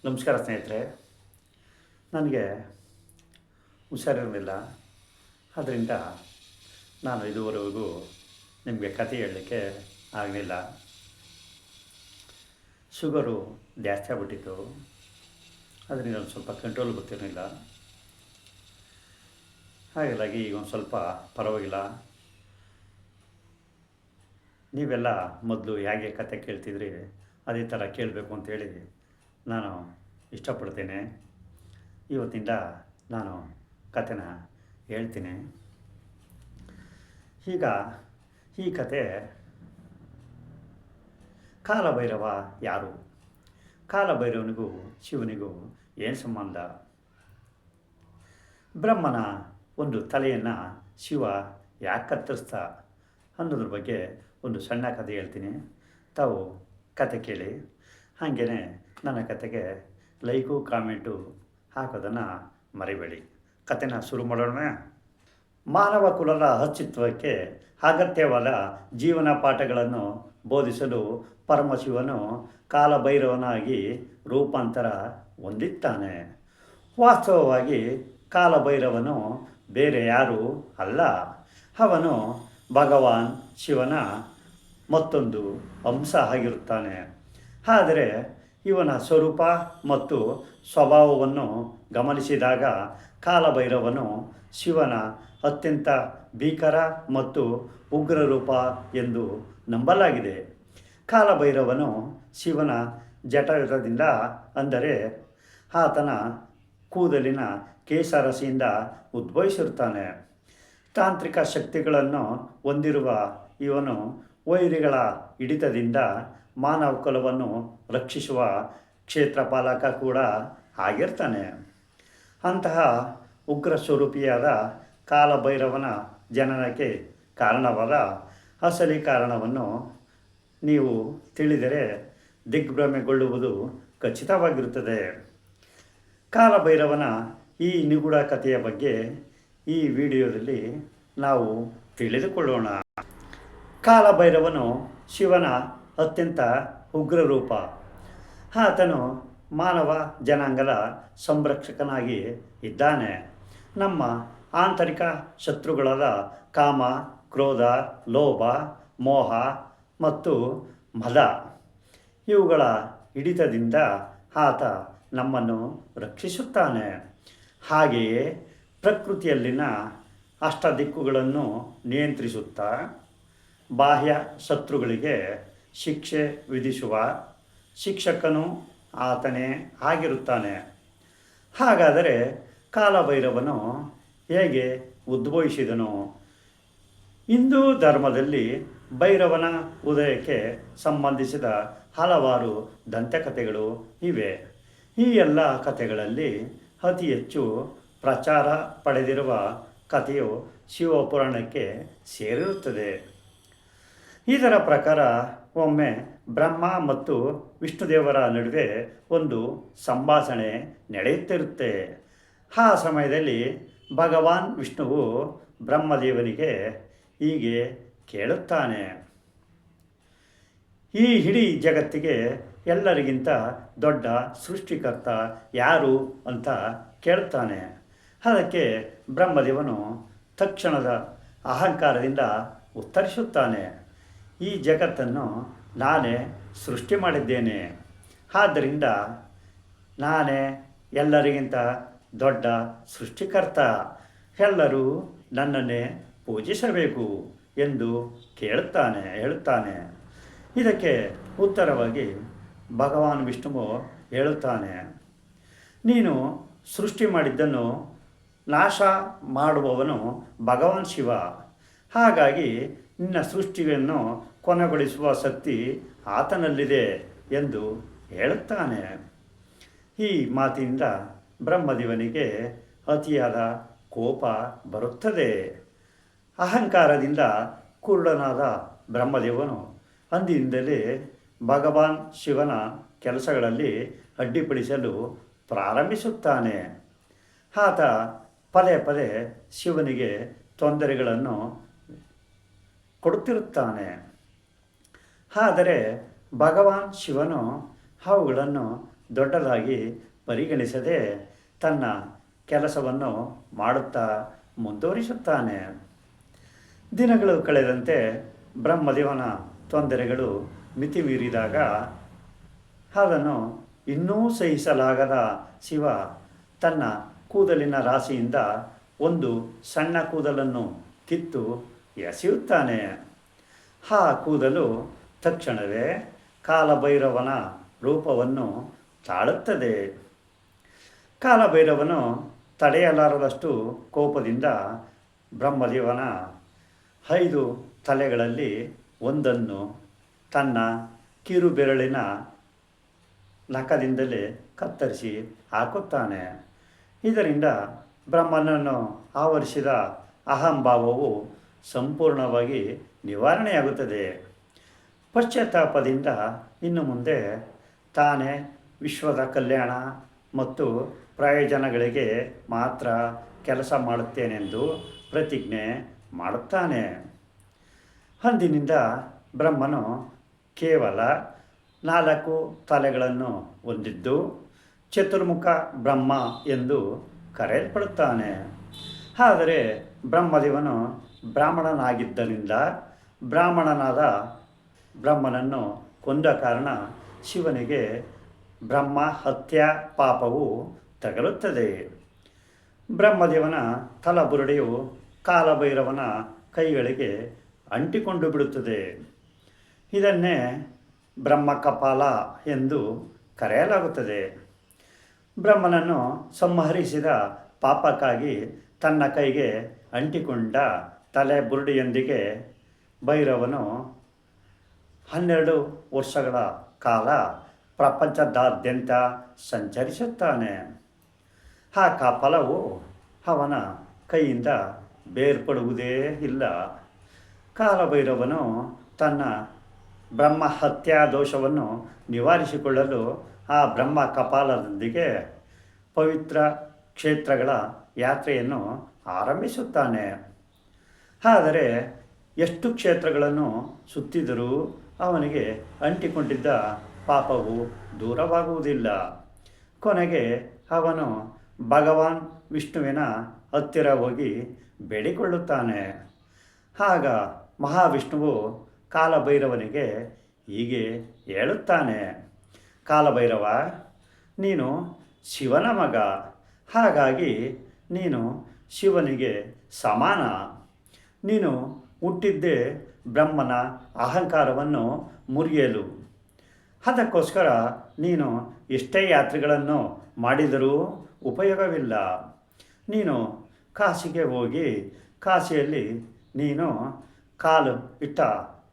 ನಮಸ್ಕಾರ ಸ್ನೇಹಿತರೆ. ನನಗೆ ಹುಷಾರಿರಲಿಲ್ಲ. ಆದ್ದರಿಂದ ನಾನು ಇದುವರೆಗೂ ನಿಮಗೆ ಕತೆ ಹೇಳಲಿಕ್ಕೆ ಆಗಲಿಲ್ಲ. ಶುಗರು ಜಾಸ್ತಿ ಆಗಿಬಿಟ್ಟಿತ್ತು. ಅದರಿಂದ ಒಂದು ಸ್ವಲ್ಪ ಕಂಟ್ರೋಲ್ ಗೊತ್ತಿರಲಿಲ್ಲ. ಹಾಗಾಗಿ ಈಗ ಒಂದು ಸ್ವಲ್ಪ ಪರವಾಗಿಲ್ಲ. ನೀವೆಲ್ಲ ಮೊದಲು ಹೇಗೆ ಕತೆ ಕೇಳ್ತಿದ್ರಿ ಅದೇ ಥರ ಕೇಳಬೇಕು ಅಂತೇಳಿ ನಾನು ಇಷ್ಟಪಡ್ತೇನೆ. ಇವತ್ತಿಂದ ನಾನು ಕತೆನ ಹೇಳ್ತೀನಿ. ಈಗ ಈ ಕತೆ ಕಾಲಭೈರವ ಯಾರು? ಕಾಲಭೈರವನಿಗೂ ಶಿವನಿಗೂ ಏನು ಸಂಬಂಧ? ಬ್ರಹ್ಮನ ಒಂದು ತಲೆಯನ್ನು ಶಿವ ಯಾಕೆ ಕತ್ತರಿಸ್ದ ಅನ್ನೋದ್ರ ಬಗ್ಗೆ ಒಂದು ಸಣ್ಣ ಕತೆ ಹೇಳ್ತೀನಿ. ತಾವು ಕತೆ ಕೇಳಿ. ಹಾಗೆಯೇ ನನ್ನ ಕತೆಗೆ ಲೈಕು ಕಾಮೆಂಟು ಹಾಕೋದನ್ನು ಮರಿಬೇಡಿ. ಕತೆನ ಶುರು ಮಾಡೋಣ. ಮಾನವ ಕುಲದ ಅಸ್ತಿತ್ವಕ್ಕೆ ಅಗತ್ಯವಾದ ಜೀವನ ಪಾಠಗಳನ್ನು ಬೋಧಿಸಲು ಪರಮಶಿವನು ಕಾಲಭೈರವನಾಗಿ ರೂಪಾಂತರ ಹೊಂದಿದ್ದಾನೆ. ವಾಸ್ತವವಾಗಿ ಕಾಲಭೈರವನು ಬೇರೆ ಯಾರೂ ಅಲ್ಲ. ಅವನು ಭಗವಾನ್ ಶಿವನ ಮತ್ತೊಂದು ಅಂಶ ಆಗಿರುತ್ತಾನೆ. ಆದರೆ ಇವನ ಸ್ವರೂಪ ಮತ್ತು ಸ್ವಭಾವವನ್ನು ಗಮನಿಸಿದಾಗ ಕಾಲಭೈರವನು ಶಿವನ ಅತ್ಯಂತ ಭೀಕರ ಮತ್ತು ಉಗ್ರ ರೂಪ ಎಂದು ನಂಬಲಾಗಿದೆ. ಕಾಲಭೈರವನು ಶಿವನ ಜಟಾಯುಧದಿಂದ, ಅಂದರೆ ಆತನ ಕೂದಲಿನ ಕೇಸರಸಿಯಿಂದ ಉದ್ಭವಿಸಿರುತ್ತಾನೆ. ತಾಂತ್ರಿಕ ಶಕ್ತಿಗಳನ್ನು ಹೊಂದಿರುವ ಇವನು ವೈರಿಗಳ ಹಿಡಿತದಿಂದ ಮಾನವ ಕುಲವನ್ನು ರಕ್ಷಿಸುವ ಕ್ಷೇತ್ರಪಾಲಕ ಕೂಡ ಆಗಿರ್ತಾನೆ. ಅಂತಹ ಉಗ್ರ ಸ್ವರೂಪಿಯಾದ ಕಾಲಭೈರವನ ಜನನಕ್ಕೆ ಕಾರಣವಾದ ಅಸಲಿ ಕಾರಣವನ್ನು ನೀವು ತಿಳಿದರೆ ದಿಗ್ಭ್ರಮೆಗೊಳ್ಳುವುದು ಖಚಿತವಾಗಿರುತ್ತದೆ. ಕಾಲಭೈರವನ ಈ ನಿಗೂಢ ಕಥೆಯ ಬಗ್ಗೆ ಈ ವಿಡಿಯೋದಲ್ಲಿ ನಾವು ತಿಳಿದುಕೊಳ್ಳೋಣ. ಕಾಲಭೈರವನು ಶಿವನ ಅತ್ಯಂತ ಉಗ್ರ ರೂಪ. ಆತನು ಮಾನವ ಜನಾಂಗದ ಸಂರಕ್ಷಕನಾಗಿ ಇದ್ದಾನೆ. ನಮ್ಮ ಆಂತರಿಕ ಶತ್ರುಗಳಾದ ಕಾಮ, ಕ್ರೋಧ, ಲೋಭ, ಮೋಹ ಮತ್ತು ಮದ ಇವುಗಳ ಹಿಡಿತದಿಂದ ಆತ ನಮ್ಮನ್ನು ರಕ್ಷಿಸುತ್ತಾನೆ. ಹಾಗೆಯೇ ಪ್ರಕೃತಿಯಲ್ಲಿನ ಅಷ್ಟದಿಕ್ಕುಗಳನ್ನು ನಿಯಂತ್ರಿಸುತ್ತಾ ಬಾಹ್ಯ ಶತ್ರುಗಳಿಗೆ ಶಿಕ್ಷೆ ವಿಧಿಸುವ ಶಿಕ್ಷಕನು ಆತನೇ ಆಗಿರುತ್ತಾನೆ. ಹಾಗಾದರೆ ಕಾಲಭೈರವನು ಹೇಗೆ ಉದ್ಭವಿಸಿದನು? ಹಿಂದೂ ಧರ್ಮದಲ್ಲಿ ಭೈರವನ ಉದಯಕ್ಕೆ ಸಂಬಂಧಿಸಿದ ಹಲವಾರು ದಂತಕಥೆಗಳು ಇವೆ. ಈ ಎಲ್ಲ ಕಥೆಗಳಲ್ಲಿ ಅತಿ ಹೆಚ್ಚು ಪ್ರಚಾರ ಪಡೆದಿರುವ ಕಥೆಯು ಶಿವಪುರಾಣಕ್ಕೆ ಸೇರಿರುತ್ತದೆ. ಇದರ ಪ್ರಕಾರ ಒಮ್ಮೆ ಬ್ರಹ್ಮ ಮತ್ತು ವಿಷ್ಣುದೇವರ ನಡುವೆ ಒಂದು ಸಂಭಾಷಣೆ ನಡೆಯುತ್ತಿರುತ್ತೆ. ಆ ಸಮಯದಲ್ಲಿ ಭಗವಾನ್ ವಿಷ್ಣುವು ಬ್ರಹ್ಮದೇವನಿಗೆ ಹೀಗೆ ಕೇಳುತ್ತಾನೆ: ಈ ಇಡೀ ಜಗತ್ತಿಗೆ ಎಲ್ಲರಿಗಿಂತ ದೊಡ್ಡ ಸೃಷ್ಟಿಕರ್ತ ಯಾರು ಅಂತ ಕೇಳುತ್ತಾನೆ. ಅದಕ್ಕೆ ಬ್ರಹ್ಮದೇವನು ತಕ್ಷಣದ ಅಹಂಕಾರದಿಂದ ಉತ್ತರಿಸುತ್ತಾನೆ: ಈ ಜಗತ್ತನ್ನು ನಾನೇ ಸೃಷ್ಟಿ ಮಾಡಿದ್ದೇನೆ. ಆದ್ದರಿಂದ ನಾನೇ ಎಲ್ಲರಿಗಿಂತ ದೊಡ್ಡ ಸೃಷ್ಟಿಕರ್ತ. ಎಲ್ಲರೂ ನನ್ನನ್ನೇ ಪೂಜಿಸಬೇಕು ಎಂದು ಹೇಳುತ್ತಾನೆ. ಇದಕ್ಕೆ ಉತ್ತರವಾಗಿ ಭಗವಾನ್ ವಿಷ್ಣುವು ಹೇಳುತ್ತಾನೆ: ನೀನು ಸೃಷ್ಟಿ ಮಾಡಿದ್ದನ್ನು ನಾಶ ಮಾಡುವವನು ಭಗವಾನ್ ಶಿವ. ಹಾಗಾಗಿ ನಿನ್ನ ಸೃಷ್ಟಿಯನ್ನು ಕೊನೆಗೊಳಿಸುವ ಶಕ್ತಿ ಆತನಲ್ಲಿದೆ ಎಂದು ಹೇಳುತ್ತಾನೆ. ಈ ಮಾತಿನಿಂದ ಬ್ರಹ್ಮದೇವನಿಗೆ ಅತಿಯಾದ ಕೋಪ ಬರುತ್ತದೆ. ಅಹಂಕಾರದಿಂದ ಕುರುಡನಾದ ಬ್ರಹ್ಮದೇವನು ಅಂದಿನಿಂದಲೇ ಭಗವಾನ್ ಶಿವನ ಕೆಲಸಗಳಲ್ಲಿ ಅಡ್ಡಿಪಡಿಸಲು ಪ್ರಾರಂಭಿಸುತ್ತಾನೆ. ಆತ ಪದೇ ಪದೇ ಶಿವನಿಗೆ ತೊಂದರೆಗಳನ್ನು ಕೊಡುತ್ತಿರುತ್ತಾನೆ. ಆದರೆ ಭಗವಾನ್ ಶಿವನು ಅವುಗಳನ್ನು ದೊಡ್ಡದಾಗಿ ಪರಿಗಣಿಸದೆ ತನ್ನ ಕೆಲಸವನ್ನು ಮಾಡುತ್ತಾ ಮುಂದುವರಿಸುತ್ತಾನೆ. ದಿನಗಳು ಕಳೆದಂತೆ ಬ್ರಹ್ಮದೇವನ ತೊಂದರೆಗಳು ಮಿತಿ ಮೀರಿದಾಗ ಅದನ್ನು ಇನ್ನೂ ಸಹಿಸಲಾಗದ ಶಿವ ತನ್ನ ಕೂದಲಿನ ರಾಶಿಯಿಂದ ಒಂದು ಸಣ್ಣ ಕೂದಲನ್ನು ಕಿತ್ತು ಎಸೆಯುತ್ತಾನೆ. ಆ ಕೂದಲು ತಕ್ಷಣವೇ ಕಾಲಭೈರವನ ರೂಪವನ್ನು ತಾಳುತ್ತದೆ. ಕಾಲಭೈರವನು ತಡೆಯಲಾರದಷ್ಟು ಕೋಪದಿಂದ ಬ್ರಹ್ಮದೇವನ 5 ತಲೆಗಳಲ್ಲಿ ಒಂದನ್ನು ತನ್ನ ಕಿರುಬೆರಳಿನ ನಖದಿಂದಲೇ ಕತ್ತರಿಸಿ ಹಾಕುತ್ತಾನೆ. ಇದರಿಂದ ಬ್ರಹ್ಮನನ್ನು ಆವರಿಸಿದ ಅಹಂಭಾವವು ಸಂಪೂರ್ಣವಾಗಿ ನಿವಾರಣೆಯಾಗುತ್ತದೆ. ಪಶ್ಚಾತ್ತಾಪದಿಂದ ಇನ್ನು ಮುಂದೆ ತಾನೇ ವಿಶ್ವದ ಕಲ್ಯಾಣ ಮತ್ತು ಪ್ರಯೋಜನಗಳಿಗೆ ಮಾತ್ರ ಕೆಲಸ ಮಾಡುತ್ತೇನೆಂದು ಪ್ರತಿಜ್ಞೆ ಮಾಡುತ್ತಾನೆ. ಅಂದಿನಿಂದ ಬ್ರಹ್ಮನು ಕೇವಲ 4 ತಲೆಗಳನ್ನು ಹೊಂದಿದ್ದು ಚತುರ್ಮುಖ ಬ್ರಹ್ಮ ಎಂದು ಕರೆಯಲ್ಪಡುತ್ತಾನೆ. ಆದರೆ ಬ್ರಹ್ಮದೇವನು ಬ್ರಾಹ್ಮಣನಾಗಿದ್ದರಿಂದ ಬ್ರಾಹ್ಮಣನಾದ ಬ್ರಹ್ಮನನ್ನು ಕೊಂದ ಕಾರಣ ಶಿವನಿಗೆ ಬ್ರಹ್ಮ ಹತ್ಯಾ ಪಾಪವು ತಗಲುತ್ತದೆ. ಬ್ರಹ್ಮದೇವನ ತಲಬುರುಡೆಯು ಕಾಲಭೈರವನ ಕೈಗಳಿಗೆ ಅಂಟಿಕೊಂಡು ಬಿಡುತ್ತದೆ. ಇದನ್ನೇ ಬ್ರಹ್ಮಕಪಾಲ ಎಂದು ಕರೆಯಲಾಗುತ್ತದೆ. ಬ್ರಹ್ಮನನ್ನು ಸಂಹರಿಸಿದ ಪಾಪಕ್ಕಾಗಿ ತನ್ನ ಕೈಗೆ ಅಂಟಿಕೊಂಡ ತಲೆ ಬುರುಡೆಯೊಂದಿಗೆ ಭೈರವನು 12 ವರ್ಷಗಳ ಕಾಲ ಪ್ರಪಂಚದಾದ್ಯಂತ ಸಂಚರಿಸುತ್ತಾನೆ. ಆ ಕಪಾಲವು ಅವನ ಕೈಯಿಂದ ಬೇರ್ಪಡುವುದೇ ಇಲ್ಲ. ಕಾಲಭೈರವನು ತನ್ನ ಬ್ರಹ್ಮ ಹತ್ಯಾ ದೋಷವನ್ನು ನಿವಾರಿಸಿಕೊಳ್ಳಲು ಆ ಬ್ರಹ್ಮ ಕಪಾಲದೊಂದಿಗೆ ಪವಿತ್ರ ಕ್ಷೇತ್ರಗಳ ಯಾತ್ರೆಯನ್ನು ಆರಂಭಿಸುತ್ತಾನೆ. ಆದರೆ ಎಷ್ಟು ಕ್ಷೇತ್ರಗಳನ್ನು ಸುತ್ತಿದರೂ ಅವನಿಗೆ ಅಂಟಿಕೊಂಡಿದ್ದ ಪಾಪವು ದೂರವಾಗುವುದಿಲ್ಲ. ಕೊನೆಗೆ ಅವನು ಭಗವಾನ್ ವಿಷ್ಣುವಿನ ಹತ್ತಿರ ಹೋಗಿ ಬೇಡಿಕೊಳ್ಳುತ್ತಾನೆ. ಆಗ ಮಹಾವಿಷ್ಣುವು ಕಾಲಭೈರವನಿಗೆ ಹೀಗೆ ಹೇಳುತ್ತಾನೆ: ಕಾಲಭೈರವ, ನೀನು ಶಿವನ ಮಗ, ಹಾಗಾಗಿ ನೀನು ಶಿವನಿಗೆ ಸಮಾನ. ನೀನು ಹುಟ್ಟಿದ್ದೇ ಬ್ರಹ್ಮನ ಅಹಂಕಾರವನ್ನು ಮುರಿಯಲು. ಅದಕ್ಕೋಸ್ಕರ ನೀನು ಎಷ್ಟೇ ಯಾತ್ರೆಗಳನ್ನು ಮಾಡಿದರೂ ಉಪಯೋಗವಿಲ್ಲ. ನೀನು ಕಾಶಿಗೆ ಹೋಗಿ ಕಾಶಿಯಲ್ಲಿ ನೀನು ಕಾಲು ಇಟ್ಟ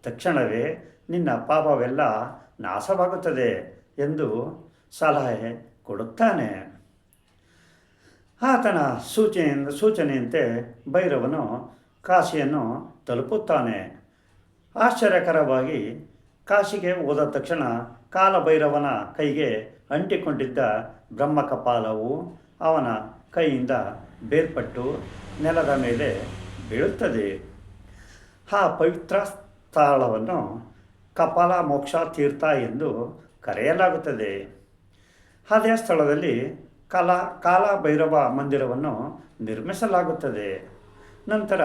ತಕ್ಷಣವೇ ನಿನ್ನ ಪಾಪವೆಲ್ಲ ನಾಶವಾಗುತ್ತದೆ ಎಂದು ಸಲಹೆ ಕೊಡುತ್ತಾನೆ. ಆತನ ಸೂಚನೆಯಂತೆ ಭೈರವನು ಕಾಶಿಯನ್ನು ತಲುಪುತ್ತಾನೆ. ಆಶ್ಚರ್ಯಕರವಾಗಿ ಕಾಶಿಗೆ ಹೋದ ತಕ್ಷಣ ಕಾಲಭೈರವನ ಕೈಗೆ ಅಂಟಿಕೊಂಡಿದ್ದ ಬ್ರಹ್ಮಕಪಾಲವು ಅವನ ಕೈಯಿಂದ ಬೇರ್ಪಟ್ಟು ನೆಲದ ಮೇಲೆ ಬೀಳುತ್ತದೆ. ಆ ಪವಿತ್ರ ಸ್ಥಳವನ್ನು ಕಪಾಲ ಮೋಕ್ಷ ತೀರ್ಥ ಎಂದು ಕರೆಯಲಾಗುತ್ತದೆ. ಅದೇ ಸ್ಥಳದಲ್ಲಿ ಕಾಲಭೈರವ ಮಂದಿರವನ್ನು ನಿರ್ಮಿಸಲಾಗುತ್ತದೆ. ನಂತರ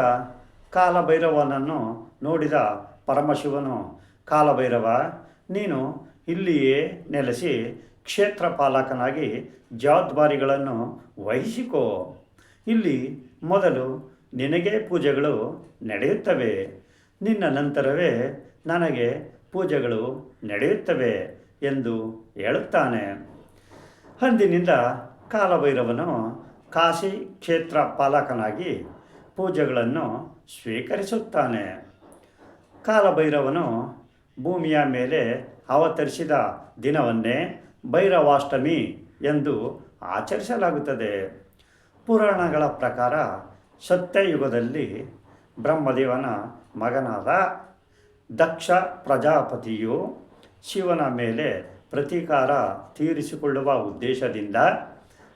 ಕಾಲಭೈರವನನ್ನು ನೋಡಿದ ಪರಮಶಿವನು, ಕಾಲಭೈರವ, ನೀನು ಇಲ್ಲಿಯೇ ನೆಲೆಸಿ ಕ್ಷೇತ್ರ ಪಾಲಕನಾಗಿ ಜವಾಬ್ದಾರಿಗಳನ್ನು ವಹಿಸಿಕೋ. ಇಲ್ಲಿ ಮೊದಲು ನಿನಗೆ ಪೂಜೆಗಳು ನಡೆಯುತ್ತವೆ, ನಿನ್ನ ನಂತರವೇ ನನಗೆ ಪೂಜೆಗಳು ನಡೆಯುತ್ತವೆ ಎಂದು ಹೇಳುತ್ತಾನೆ. ಅಂದಿನಿಂದ ಕಾಲಭೈರವನು ಕಾಶಿ ಕ್ಷೇತ್ರ ಪಾಲಕನಾಗಿ ಪೂಜೆಗಳನ್ನು ಸ್ವೀಕರಿಸುತ್ತಾನೆ. ಕಾಲಭೈರವನು ಭೂಮಿಯ ಮೇಲೆ ಅವತರಿಸಿದ ದಿನವನ್ನೇ ಭೈರವಾಷ್ಟಮಿ ಎಂದು ಆಚರಿಸಲಾಗುತ್ತದೆ. ಪುರಾಣಗಳ ಪ್ರಕಾರ ಸತ್ಯಯುಗದಲ್ಲಿ ಬ್ರಹ್ಮದೇವನ ಮಗನಾದ ದಕ್ಷ ಪ್ರಜಾಪತಿಯು ಶಿವನ ಮೇಲೆ ಪ್ರತೀಕಾರ ತೀರಿಸಿಕೊಳ್ಳುವ ಉದ್ದೇಶದಿಂದ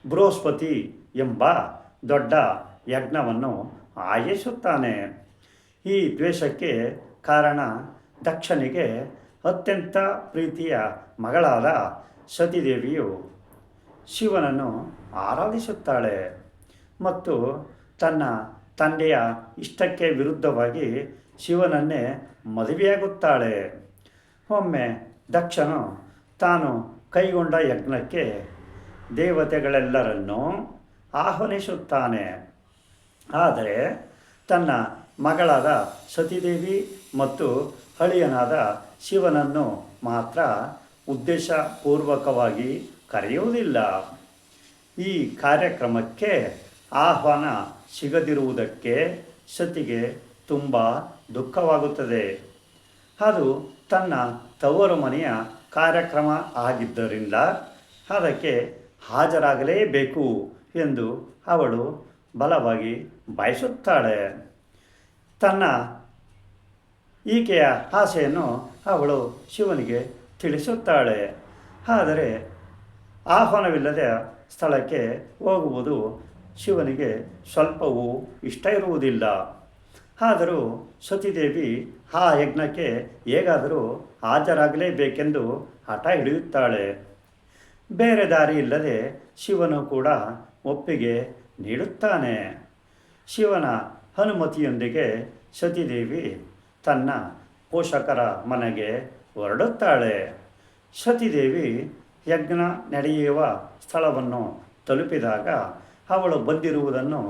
ಬೃಹಸ್ಪತಿ ಎಂಬ ದೊಡ್ಡ ಯಜ್ಞವನ್ನು ಆಯೋಜಿಸುತ್ತಾನೆ. ಈ ದ್ವೇಷಕ್ಕೆ ಕಾರಣ ದಕ್ಷನಿಗೆ ಅತ್ಯಂತ ಪ್ರೀತಿಯ ಮಗಳಾದ ಸತಿದೇವಿಯು ಶಿವನನ್ನು ಆರಾಧಿಸುತ್ತಾಳೆ ಮತ್ತು ತನ್ನ ತಂದೆಯ ಇಷ್ಟಕ್ಕೆ ವಿರುದ್ಧವಾಗಿ ಶಿವನನ್ನೇ ಮದುವೆಯಾಗುತ್ತಾಳೆ. ಒಮ್ಮೆ ದಕ್ಷನು ತಾನು ಕೈಗೊಂಡ ಯಜ್ಞಕ್ಕೆ ದೇವತೆಗಳೆಲ್ಲರನ್ನೂ ಆಹ್ವಾನಿಸುತ್ತಾನೆ. ಆದರೆ ತನ್ನ ಮಗಳಾದ ಸತಿದೇವಿ ಮತ್ತು ಅಳಿಯನಾದ ಶಿವನನ್ನು ಮಾತ್ರ ಉದ್ದೇಶಪೂರ್ವಕವಾಗಿ ಕರೆಯುವುದಿಲ್ಲ. ಈ ಕಾರ್ಯಕ್ರಮಕ್ಕೆ ಆಹ್ವಾನ ಸಿಗದಿರುವುದಕ್ಕೆ ಸತಿಗೆ ತುಂಬ ದುಃಖವಾಗುತ್ತದೆ. ಅದು ತನ್ನ ತವರು ಮನೆಯ ಕಾರ್ಯಕ್ರಮ ಆಗಿದ್ದರಿಂದ ಅದಕ್ಕೆ ಹಾಜರಾಗಲೇಬೇಕು ಎಂದು ಅವಳು ಬಲವಾಗಿ ಬಯಸುತ್ತಾಳೆ. ತನ್ನ ಈಕೆಯ ಆಸೆಯನ್ನು ಅವಳು ಶಿವನಿಗೆ ತಿಳಿಸುತ್ತಾಳೆ. ಆದರೆ ಆಹ್ವಾನವಿಲ್ಲದ ಸ್ಥಳಕ್ಕೆ ಹೋಗುವುದು ಶಿವನಿಗೆ ಸ್ವಲ್ಪವೂ ಇಷ್ಟ ಇರುವುದಿಲ್ಲ. ಆದರೂ ಸತಿದೇವಿ ಆ ಯಜ್ಞಕ್ಕೆ ಹೇಗಾದರೂ ಹಾಜರಾಗಲೇಬೇಕೆಂದು ಹಠ ಹಿಡಿಯುತ್ತಾಳೆ. ಬೇರೆ ದಾರಿ ಇಲ್ಲದೆ ಶಿವನು ಕೂಡ ಒಪ್ಪಿಗೆ ನೀಡುತ್ತಾನೆ. ಶಿವನ ಅನುಮತಿಯೊಂದಿಗೆ ಸತಿದೇವಿ ತನ್ನ ಪೋಷಕರ ಮನೆಗೆ ಹೊರಡುತ್ತಾಳೆ. ಸತಿದೇವಿ ಯಜ್ಞ ನಡೆಯುವ ಸ್ಥಳವನ್ನು ತಲುಪಿದಾಗ ಅವಳು ಬಂದಿರುವುದನ್ನು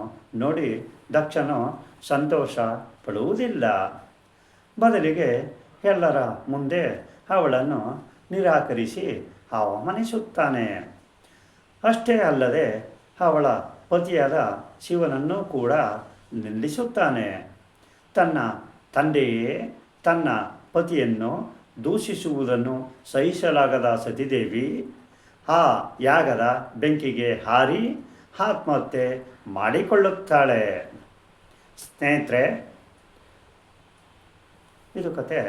ನೋಡಿ ದಕ್ಷನು ಸಂತೋಷ ಪಡುವುದಿಲ್ಲ. ಬದಲಿಗೆ ಎಲ್ಲರ ಮುಂದೆ ಅವಳನ್ನು ನಿರಾಕರಿಸಿ ಅವಮಾನಿಸುತ್ತಾನೆ. ಅಷ್ಟೇ ಅಲ್ಲದೆ ಅವಳ ಪತಿಯಾದ ಶಿವನನ್ನು ಕೂಡ ನಿಂದಿಸುತ್ತಾನೆ. ತನ್ನ ತಂದೆಯೇ ತನ್ನ ಪತಿಯನ್ನು ದೂಷಿಸುವುದನ್ನು ಸಹಿಸಲಾಗದ ಸತಿದೇವಿ ಆ ಯಾಗದ ಬೆಂಕಿಗೆ ಹಾರಿ ಆತ್ಮಹತ್ಯೆ ಮಾಡಿಕೊಳ್ಳುತ್ತಾಳೆ. ಸ್ನೇಹಿತರೆ, ಇದು ಕತೆ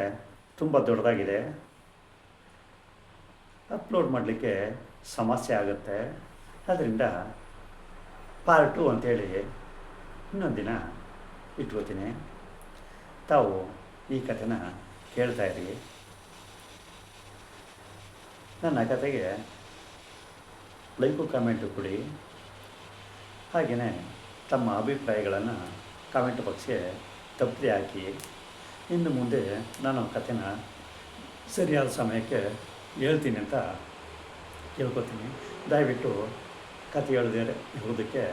ತುಂಬ ದೊಡ್ಡದಾಗಿದೆ. ಅಪ್ಲೋಡ್ ಮಾಡಲಿಕ್ಕೆ ಸಮಸ್ಯೆ ಆಗುತ್ತೆ. ಅದರಿಂದ ಪಾರ್ಟ್ 2 ಅಂತೇಳಿ ಇನ್ನೊಂದು ದಿನ ಇಟ್ಕೋತೀನಿ. ತಾವು ಈ ಕಥೆನ ಕೇಳ್ತಾಯಿರಿ. ನನ್ನ ಕತೆಗೆ ಲೈಕು ಕಾಮೆಂಟು ಕೊಡಿ. ಹಾಗೆಯೇ ತಮ್ಮ ಅಭಿಪ್ರಾಯಗಳನ್ನು ಕಾಮೆಂಟ್ ಬಾಕ್ಸ್ಗೆ ತಪ್ಪದೆ ಹಾಕಿ. ಇನ್ನು ಮುಂದೆ ನಾನು ಕಥೆನ ಸರಿಯಾದ ಸಮಯಕ್ಕೆ ಹೇಳ್ತೀನಿ ಅಂತ ಹೇಳ್ಕೊತೀನಿ. ದಯವಿಟ್ಟು ಕತೆ ಹೇಳೋದಕ್ಕೆ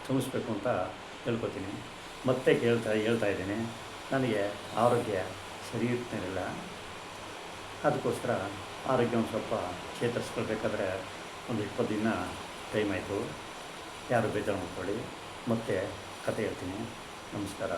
ಕ್ಷಮಿಸಬೇಕು ಅಂತ ಹೇಳ್ಕೊತೀನಿ. ಮತ್ತೆ ಹೇಳ್ತಾ ಇದ್ದೀನಿ, ನನಗೆ ಆರೋಗ್ಯ ಸರಿ ಇರ್ತಾನಿಲ್ಲ. ಅದಕ್ಕೋಸ್ಕರ ಆರೋಗ್ಯವನ್ನು ಸ್ವಲ್ಪ ಚೇತರಿಸ್ಕೊಳ್ಬೇಕಾದ್ರೆ ಒಂದು 20 ದಿನ ಟೈಮ್ ಆಯಿತು. ಯಾರು ಬೇಜಾರು ಮಾಡ್ಕೊಳ್ಳಿ. ಮತ್ತೆ ಕತೆ ಹೇಳ್ತೀನಿ. ನಮಸ್ಕಾರ.